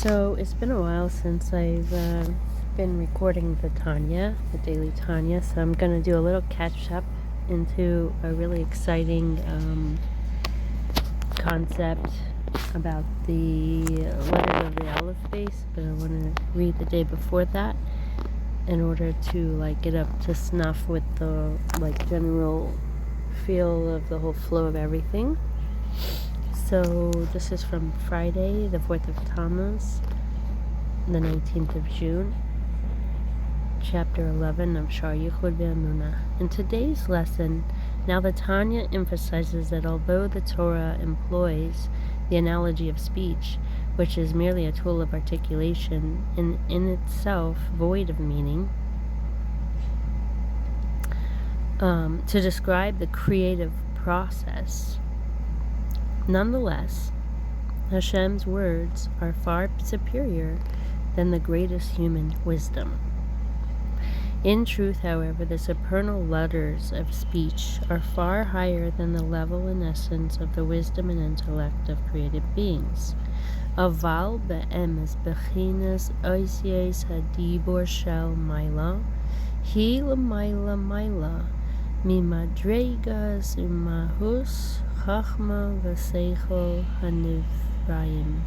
So it's been a while since I've been recording the Tanya, the daily Tanya, so I'm going to do a little catch up into a really exciting concept about the letters of the Aleph base, but I want to read the day before that in order to get up to snuff with the general feel of the whole flow of everything. So this is from Friday, the 4th of Tammuz, the 19th of June, chapter 11 of shaar, yichud emunah. In today's lesson, now the Tanya emphasizes that although the Torah employs the analogy of speech, which is merely a tool of articulation and in itself void of meaning, to describe the creative process, nonetheless, Hashem's words are far superior than the greatest human wisdom. In truth, however, the supernal letters of speech are far higher than the level and essence of the wisdom and intellect of created beings. Aval be'emes bechinas oisies hadibor shel maila, hi l'maila maila, mimadregas umahus chachma v'seichel hanivraim.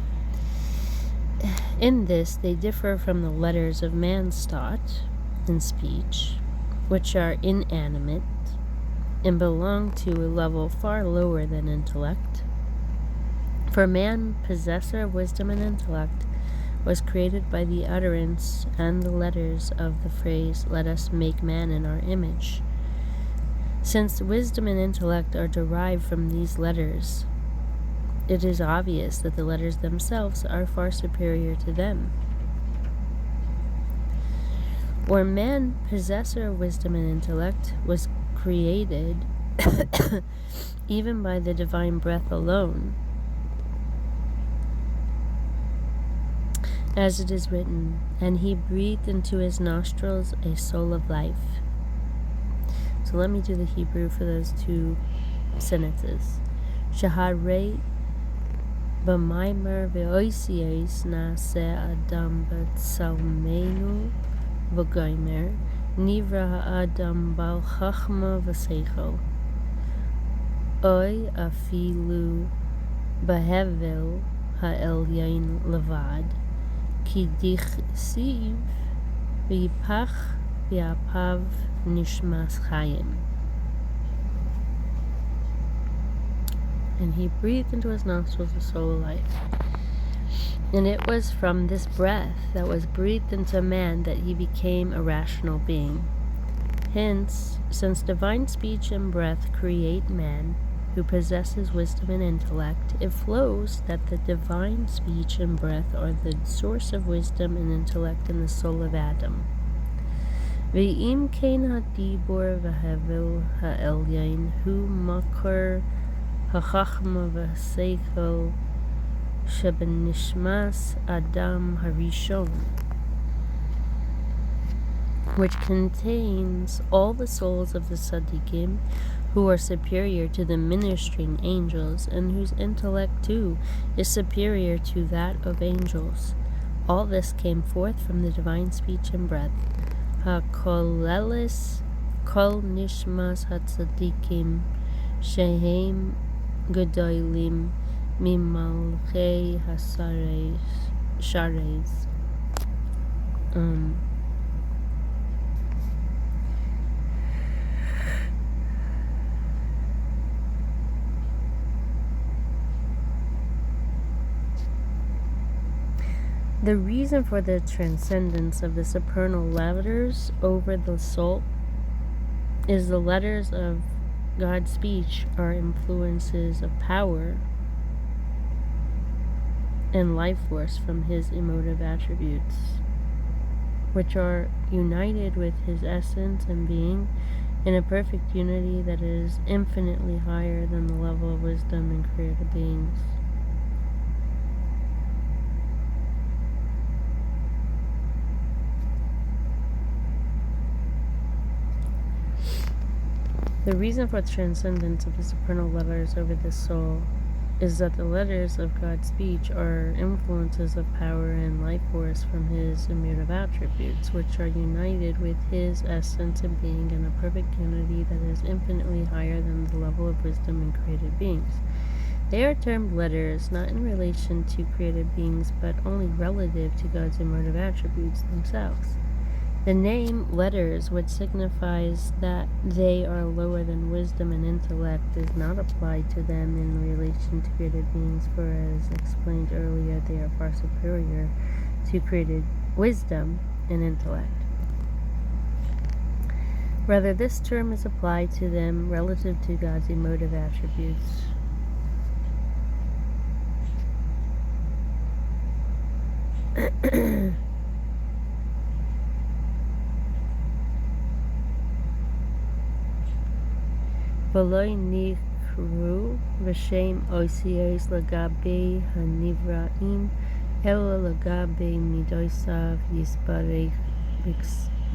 In this, they differ from the letters of man's thought and speech, which are inanimate and belong to a level far lower than intellect. For man, possessor of wisdom and intellect, was created by the utterance and the letters of the phrase, "Let us make man in our image." Since wisdom and intellect are derived from these letters, it is obvious that the letters themselves are far superior to them. Or man, possessor of wisdom and intellect, was created even by the divine breath alone. As it is written, and he breathed into his nostrils a soul of life. So let me do the Hebrew for those two sentences. Shaharei b'maimer ve'oisies na'aseh adam b'tsalmenu v'gomer nivra ha'adam bal chachma v'seichel oy afilu b'hevel ha'elyon levad ki dichsiv v'yipach v'apav nishmas chayim. And he breathed into his nostrils the soul of life. And it was from this breath that was breathed into man that he became a rational being. Hence, since divine speech and breath create man, who possesses wisdom and intellect, it flows that the divine speech and breath are the source of wisdom and intellect in the soul of Adam. Ve'im kein hadibor v'hevel ha'elyon hu makor ha'chachma v'seichel shebenishmas Adam harishon, which contains all the souls of the tzaddikim, who are superior to the ministering angels, and whose intellect too is superior to that of angels. All this came forth from the divine speech and breath. HaKolelis kol nishmas hatzaddikim shehem gedolim mimalchei shares. The reason for the transcendence of the supernal letters over the soul is the letters of God's speech are influences of power and life force from his emotive attributes, which are united with his essence and being in a perfect unity that is infinitely higher than the level of wisdom in created beings. The reason for the transcendence of the supernal letters over the soul is that the letters of God's speech are influences of power and life force from his immutable attributes, which are united with his essence and being in a perfect unity that is infinitely higher than the level of wisdom in created beings. They are termed letters, not in relation to created beings, but only relative to God's immutable attributes themselves. The name letters, which signifies that they are lower than wisdom and intellect, is not applied to them in relation to created beings, for as explained earlier, they are far superior to created wisdom and intellect. Rather, this term is applied to them relative to God's emotive attributes. V'loi nikru v'shem osios lagabe hanivraim ela lagabe midosav yisbarech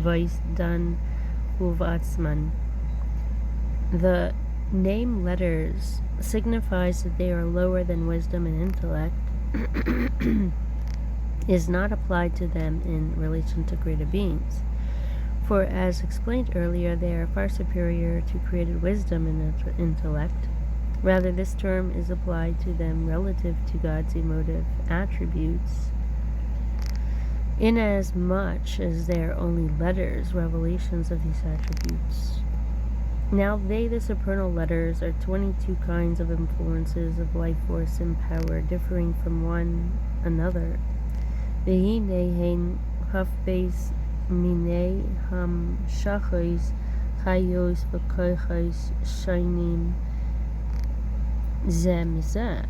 v'isdan uvatzman. The name letters signifies that they are lower than wisdom and intellect, is not applied to them in relation to created beings. For as explained earlier, they are far superior to created wisdom and intellect. Rather, this term is applied to them relative to God's emotive attributes, inasmuch as they are only letters, revelations of these attributes. Now they, the supernal letters, are 22 kinds of influences of life force and power, differing from one another. Vehi nehen hafbeis Minei ham shachos chayos v'kochos shining zemizeh,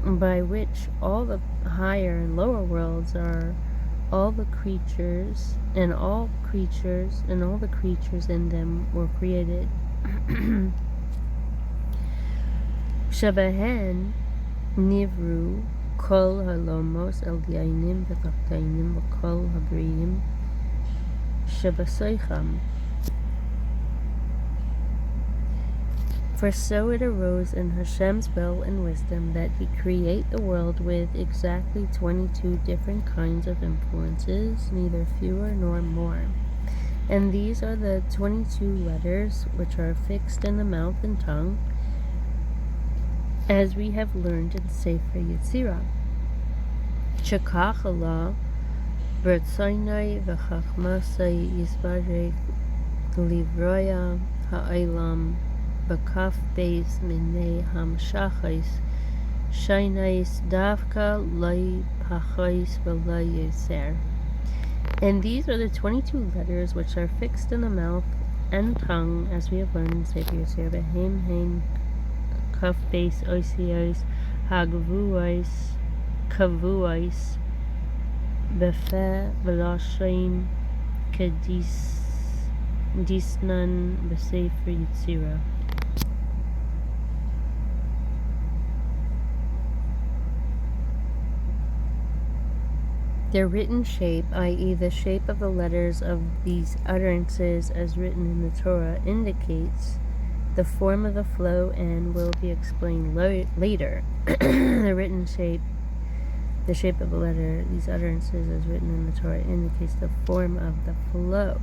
by which all the higher and lower worlds are all the creatures, and all the creatures in them were created. Shabahen nivru kol halomos elyonim v'tachtainim v'kol habriyim shabasoicham. For so it arose in Hashem's will and wisdom that he create the world with exactly 22 different kinds of influences, neither fewer nor more. And these are the 22 letters which are fixed in the mouth and tongue, as we have learned in Sefer Yetzirah. Shekach Allah B'rtzoynai v'chachmasai yisbarek livroya ha'olam b'kaf beis minei hamshachos shainais davka loy pachos v'loy yoser. And these are the 22 letters which are fixed in the mouth and tongue, as we have learned in Sefer Yetzirah. Behem hein kaf beis osios hagvuos kavuos Befe v'lashain kedisnan b'sefer Yetzirah. Their written shape, i.e. the shape of the letters of these utterances as written in the Torah, indicates the form of the flow and will be explained later. The shape of a letter, these utterances as written in the Torah, indicates the form of the flow,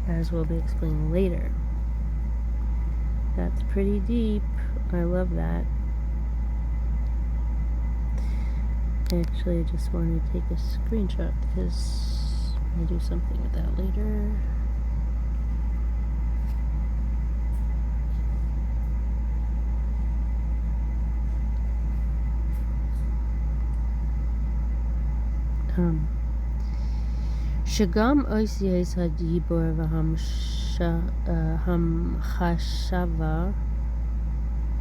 as will be explained later. That's pretty deep. I love that. Actually, I just wanted to take a screenshot because I'll do something with that later. Shagam Osios Hadibor V'hamchashava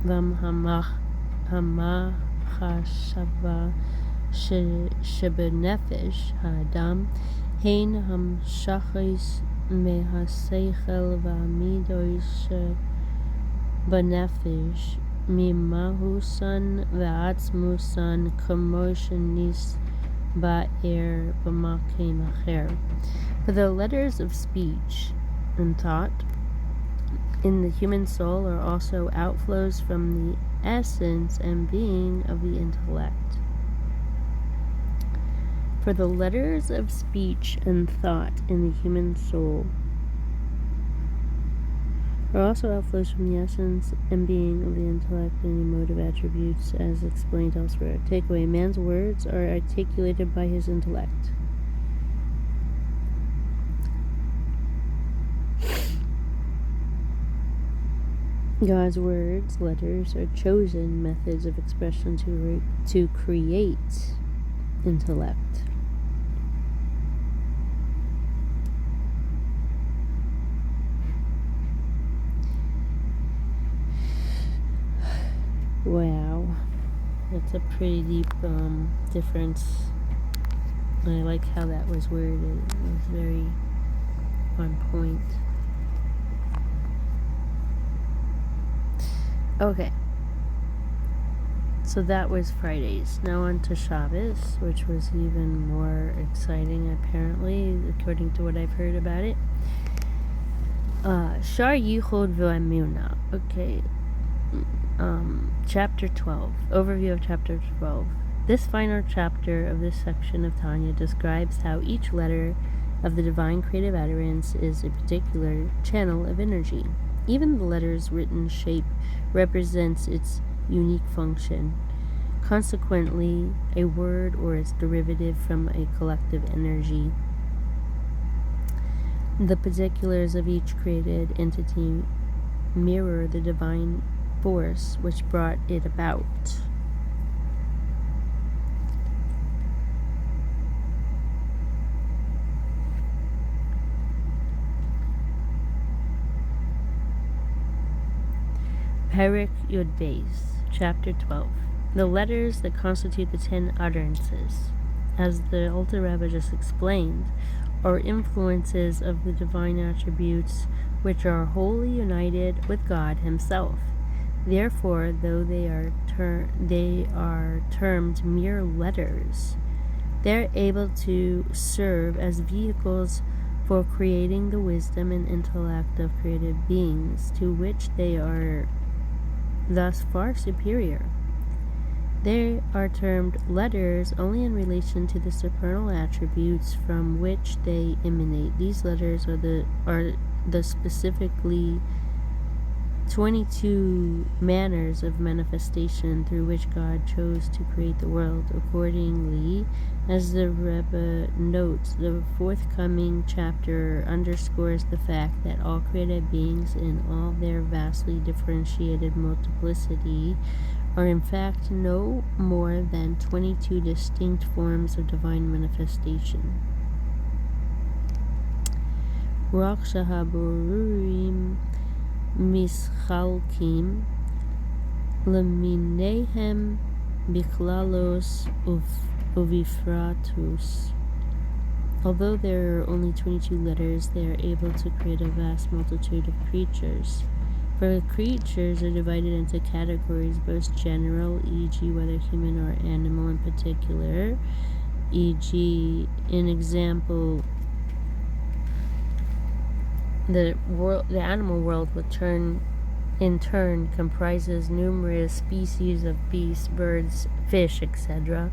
V'hamachashava Shebenefesh Ha'adam Hein Hamshachos Mehaseichel V'amidos Benefesh Mimahusan V'atzmusan Commotionis Ba'er b'makim acher. For the letters of speech and thought in the human soul are also outflows from the essence and being of the intellect. For the letters of speech and thought in the human soul are also outflows from the essence and being of the intellect and emotive attributes as explained elsewhere. Takeaway: man's words are articulated by his intellect. God's words, letters, are chosen methods of expression to create intellect. Wow, that's a pretty deep difference. I like how that was worded. It was very on point. Okay, so that was Fridays. Now on to Shabbos, which was even more exciting apparently, according to what I've heard about it. Shaar, yichud, emunah. Okay. Chapter 12. Overview of Chapter 12. This final chapter of this section of Tanya describes how each letter of the divine creative utterance is a particular channel of energy. Even the letter's written shape represents its unique function. Consequently, a word or its derivative from a collective energy. The particulars of each created entity mirror the divine force which brought it about. Perek Yud Beis, Chapter 12. The letters that constitute the 10 utterances, as the Alter Rebbe just explained, are influences of the divine attributes which are wholly united with God Himself. Therefore, though they are termed mere letters, they're able to serve as vehicles for creating the wisdom and intellect of created beings, to which they are thus far superior. They are termed letters only in relation to the supernal attributes from which they emanate. These letters are the specifically 22 manners of manifestation through which God chose to create the world. Accordingly, as the Rebbe notes, the forthcoming chapter underscores the fact that all created beings in all their vastly differentiated multiplicity are in fact no more than 22 distinct forms of divine manifestation. Ruach shahaborurim mischalkim lemineihem bichlalos uvifratus. Although there are only 22 letters, they are able to create a vast multitude of creatures. For the creatures are divided into categories, both general, e.g. whether human or animal in particular, e.g. in example, the animal world in turn comprises numerous species of beasts, birds, fish, etc.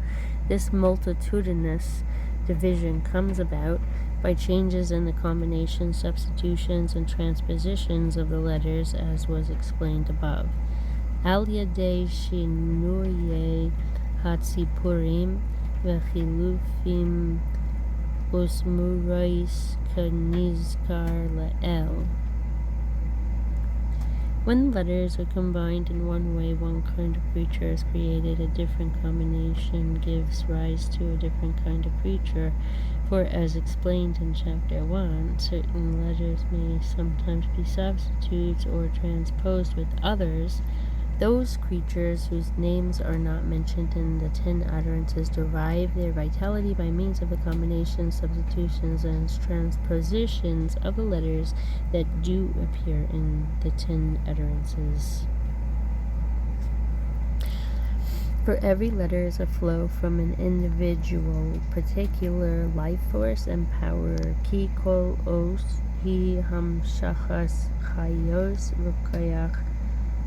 This multitudinous division comes about by changes in the combinations, substitutions, and transpositions of the letters, as was explained above. Al yadei shinuye hatzipurim v'chilufim usmurais kanizkar la'el. When letters are combined in one way, one kind of creature is created. A different combination gives rise to a different kind of creature. For, as explained in Chapter 1, certain letters may sometimes be substitutes or transposed with others. Those creatures whose names are not mentioned in the 10 utterances derive their vitality by means of the combinations, substitutions, and transpositions of the letters that do appear in the 10 utterances. For every letter is a flow from an individual, particular life force and power. Ki kol os hi hamshachas chayos v'koyach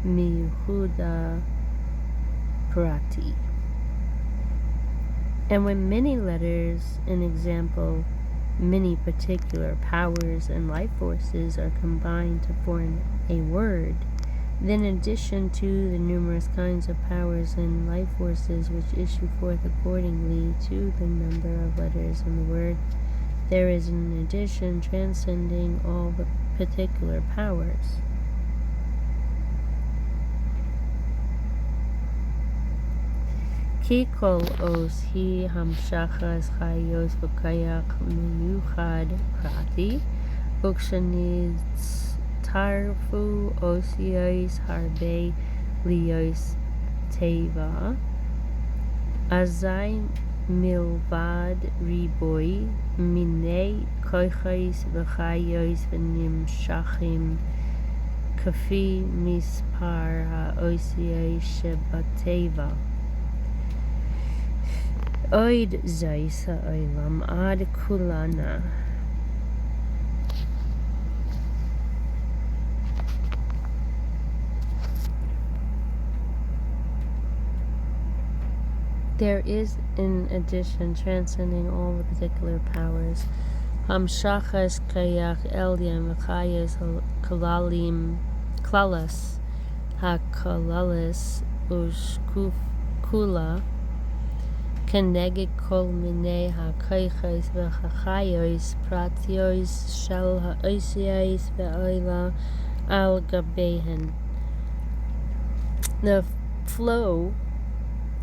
mihuda prati. And when many letters, an example, many particular powers and life forces are combined to form a word, then in addition to the numerous kinds of powers and life forces which issue forth accordingly to the number of letters in the word, there is an addition transcending all the particular powers. Ki kol os hi hamshachas chayos v'kayach miyuchad prati, ukshaniz tarfu osios harbe lios teva, azai milvad riboy minei koichos v'chayos v'nimshachim kafi mispar ha'osios shebateva. Oid Zais Ha'olam Ad Kulana. There is, in addition, transcending all the particular powers, Hamshachas Kayach Elyon V'chayas Kalalim Klalas HaKalalis Ushkuf Kula Keneged kol minei ha'koichos v'chachayos pratios shel ha'osios ve'oila al gabehen. The flow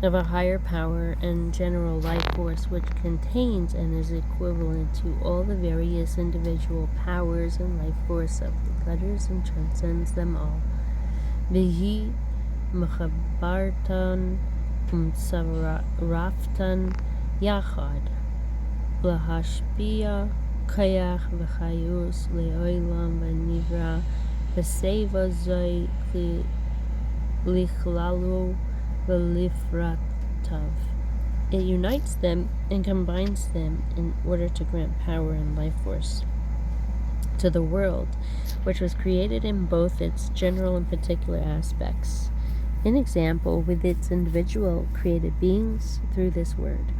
of a higher power and general life force which contains and is equivalent to all the various individual powers and life force of the letters and transcends them all. V'hi mechabartan Saraftan Yachad Lahashpia Kayach V'chayus Le'olam V'nivra V'seva Zoi Lichlalu V'lifratav. It unites them and combines them in order to grant power and life force to the world, which was created in both its general and particular aspects. An example, with its individual created beings through this word.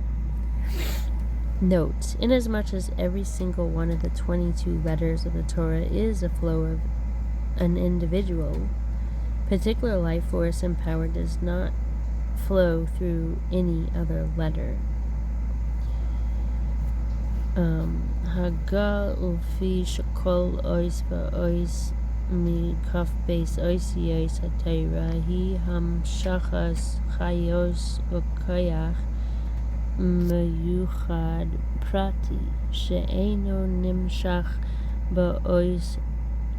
Note, inasmuch as every single one of the 22 letters of the Torah is a flow of an individual, particular life force and power does not flow through any other letter. Haga ufi shakol ois va'ois mi kaf beis oisios ha-Torah hi hamshachas chayos v'koyach meyuchad prati she'eino nimshach ba'ois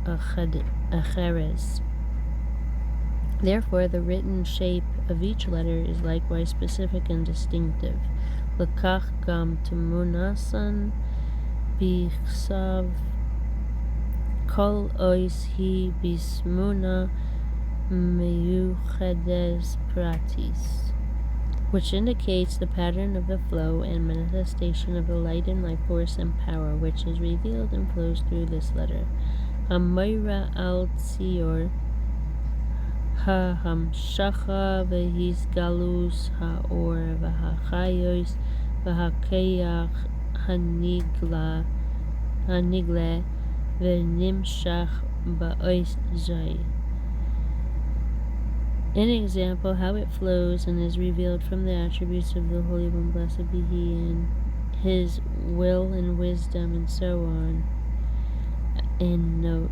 acheres. Therefore, the written shape of each letter is likewise specific and distinctive. L'kach gam temunasan bichsav kol ois hi bismuna meyuchades pratis, which indicates the pattern of the flow and manifestation of the light and life force and power which is revealed and flows through this letter. Hamoira al tzior ha-hamshacha v'hisgalus ha-or v'ha-chayos v'ha-keyach ha-nigle v'nimshach ba'ois zay. An example, how it flows and is revealed from the attributes of the Holy One, blessed be He, and His will and wisdom, and so on. And note,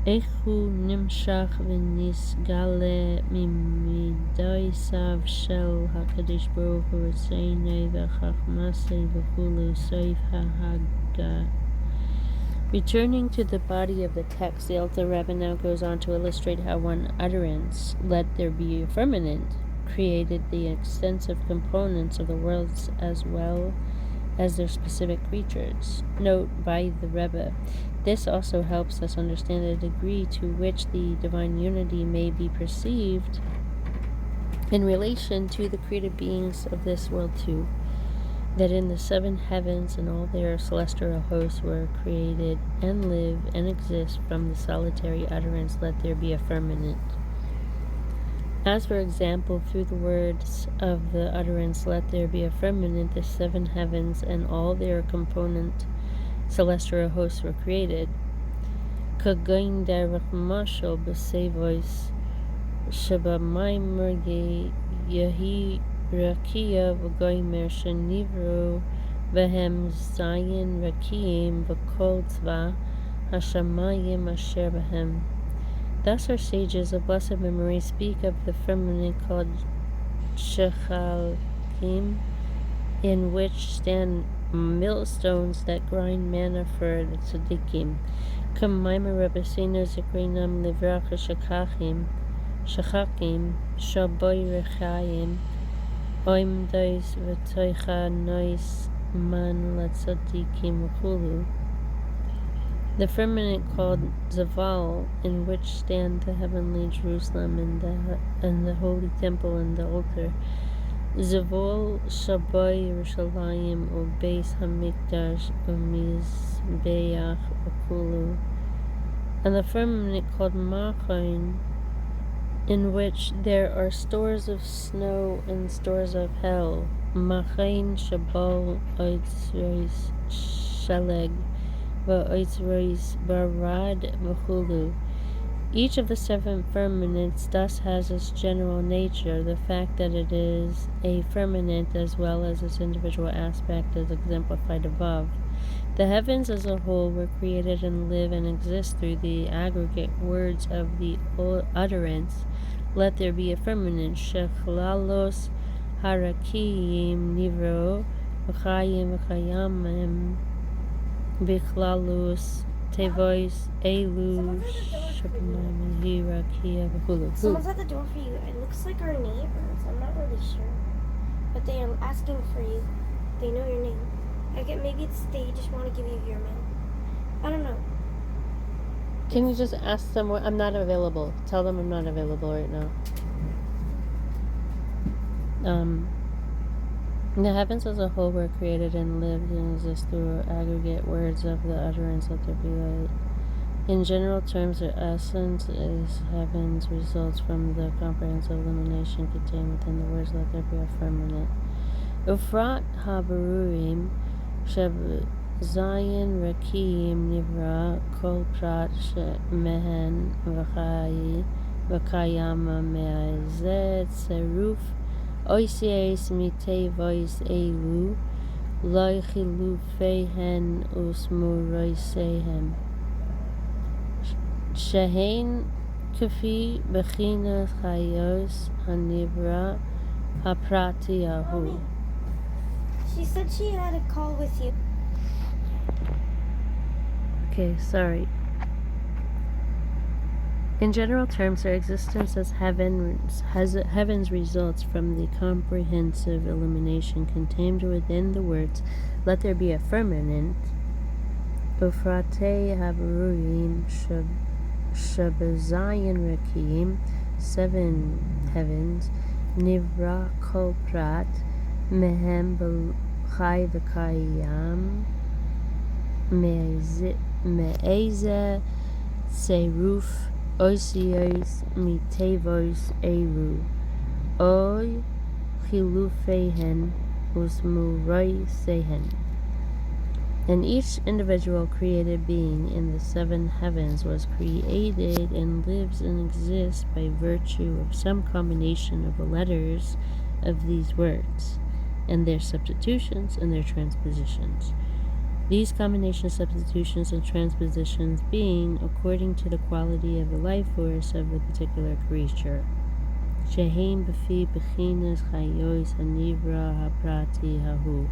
Echu nimshach v'nisgale mimidoisav shel HaKadosh Baruch Hu v'tzaynei v'chachmasei v'chulu soif ha'haga. Returning to the body of the text, the Alter Rebbe now goes on to illustrate how one utterance, "Let there be a firmament," created the extensive components of the worlds as well as their specific creatures. Note by the Rebbe, this also helps us understand the degree to which the divine unity may be perceived in relation to the created beings of this world too. That in the seven heavens and all their celestial hosts were created and live and exist from the solitary utterance, "Let there be a firmament." As for example, through the words of the utterance, let there be a firmament, the seven heavens and all their component celestial hosts were created. Kagain derech mashal b'sevois Shabamaimur Yehi Rakia Vagoimer Shanivru Vehem Zayin Rakim Vakol Tzva Hashamayim Asher Behem. Thus our sages of blessed memory speak of the firmament called Shechalkim, in which stand millstones that grind manna for the tzaddikim. Kamaima Rabbeinu Zikrinam Livracha Shachakim, Shaboy Rechayim, Oimdois V'toicha Nois Man Latzadikim Hulu. The firmament called Zaval, in which stand the heavenly Jerusalem and the holy temple and the altar. Zavol Shaboy Yerushalayim Ubeis Hamikdash Umizbeach Akulu. And the firmament called Machain, in which there are stores of snow and stores of hell. Machain Shabal Oitzreis Shaleg Va'oitzreis Barad V'chulu. Each of the seven firmaments thus has its general nature. The fact that it is a firmament as well as its individual aspect is exemplified above. The heavens as a whole were created and live and exist through the aggregate words of the utterance, let there be a firmament, Shechlalos Harakiyim Nivro V'chayim V'chayamim Bichlalos Tevois Elu Shabamim Hirakia V'hulu. Someone's at the door for you. It looks like our neighbors. I'm not really sure. But they are asking for you. They know your name. Maybe they just want to give you your mail. I don't know. Can you just ask them I'm not available? Tell them I'm not available right now. The heavens as a whole were created and lived and exist through aggregate words of the utterance, let there be light. In general terms, their essence is heavens results from the comprehensive illumination contained within the words, let there be a firmament. Ufrat habarurim sheb Zayin Rakim Nivra Kol Prat Mehen V'chayi V'kayama Me'azet Seruf Oisies Mitevois Elu Loi Chilufehen Usmuroisehem Shehein Kafi Bechina Chayos Hanivra Hapratiyahu. She said she had a call with you. Okay, sorry. In general terms, their existence as heavens results from the comprehensive illumination contained within the words, let there be a firmament, Ufrate Habaruim Shabazayin Rakim, seven heavens, Nivra Kol Prat, Mehem B'chai V'kayam, Me'eze Seruf Osios Mitevos Eru Oy Chilufehen Usmuroi Sehen. And each individual created being in the seven heavens was created and lives and exists by virtue of some combination of the letters of these words, and their substitutions and their transpositions. These combinations, substitutions, and transpositions being according to the quality of the life force of the particular creature. Sheheim b'fi b'chinas chayos hanivra haprati hahu.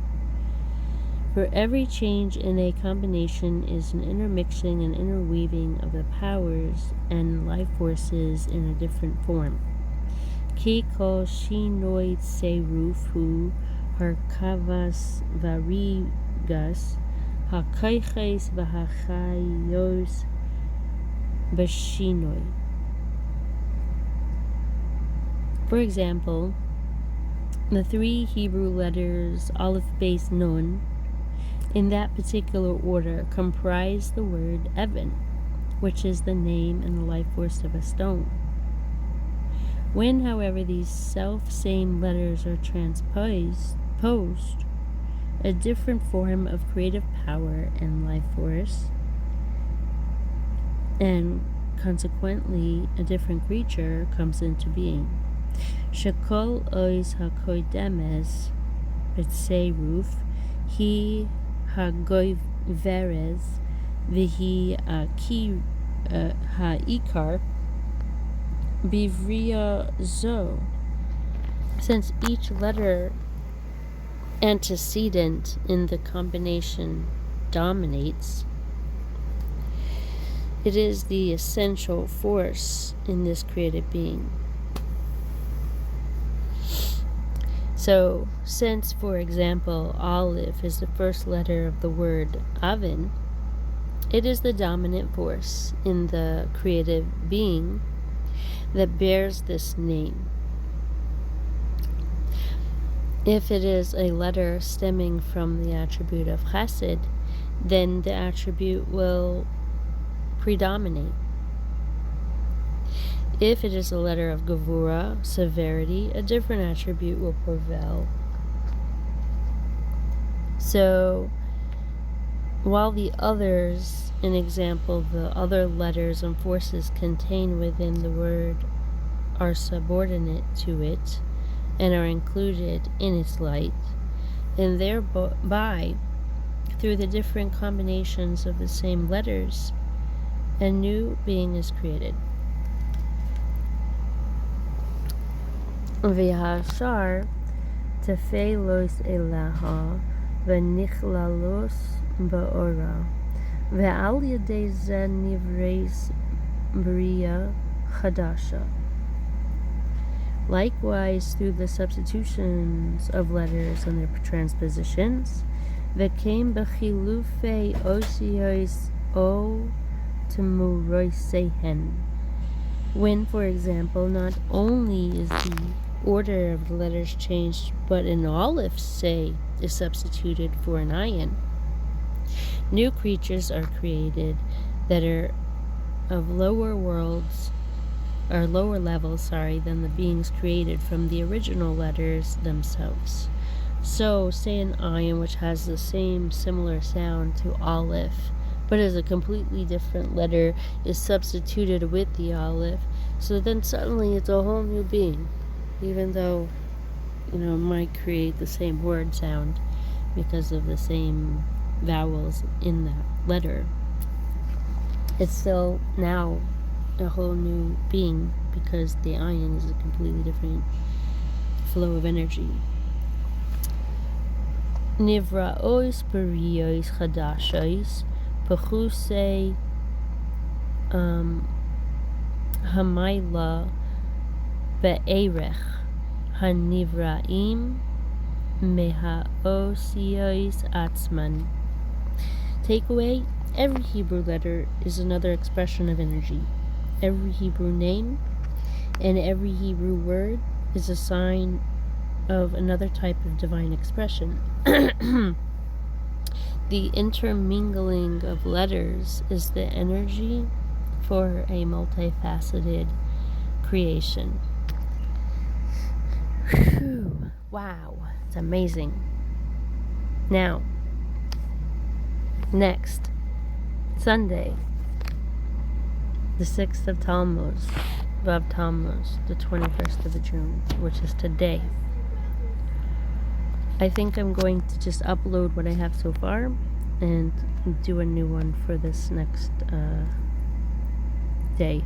For every change in a combination is an intermixing and interweaving of the powers and life forces in a different form. Ki kol shinoi tseruf harkavas varigas hakayches v'hachayos b'shinoi. For example, the three Hebrew letters Aleph, Beis, Nun, in that particular order, comprise the word Evan, which is the name and the life force of a stone. When, however, these self-same letters are transposed, a different form of creative power and life force, and consequently a different creature, comes into being. Shekol ois hakoidemes betseiruf hi hagoiveres vihi ha'ikar bivria zo. Since each letter antecedent in the combination dominates, it is the essential force in this created being. So, since, for example, Aleph is the first letter of the word oven, it is the dominant force in the creative being that bears this name. If it is a letter stemming from the attribute of chesed, then the attribute will predominate. If it is a letter of gevura, severity, a different attribute will prevail. So, while the others, in example, the other letters and forces contained within the word are subordinate to it and are included in its light, and thereby, through the different combinations of the same letters, a new being is created. V'hashar tefelos elaha v'nichlalos ba'ora ve'al yadei ze nivreis bria chadasha. Likewise, through the substitutions of letters and their transpositions, v'keim b'chilufei osios o temuroisehen. When, for example, not only is the order of the letters changed, but an aleph, say, is substituted for an ayin, new creatures are created that are of lower levels, than the beings created from the original letters themselves. So, say an ayin which has the same similar sound to aleph, but is a completely different letter, is substituted with the aleph, so then suddenly it's a whole new being, even though, it might create the same word sound because of the same vowels in that letter. It's still now a whole new being because the ayin is a completely different flow of energy. Nivraos berios chadashos pechusei hamayla be'erech hanivraim mehaosios atzman. Takeaway: every Hebrew letter is another expression of energy. Every Hebrew name and every Hebrew word is a sign of another type of divine expression. The intermingling of letters is the energy for a multifaceted creation. Whew. Wow, it's amazing. Now, next Sunday, the 6th of Tammuz, Vav Tammuz, the 21st of June, which is today. I think I'm going to just upload what I have so far and do a new one for this next day.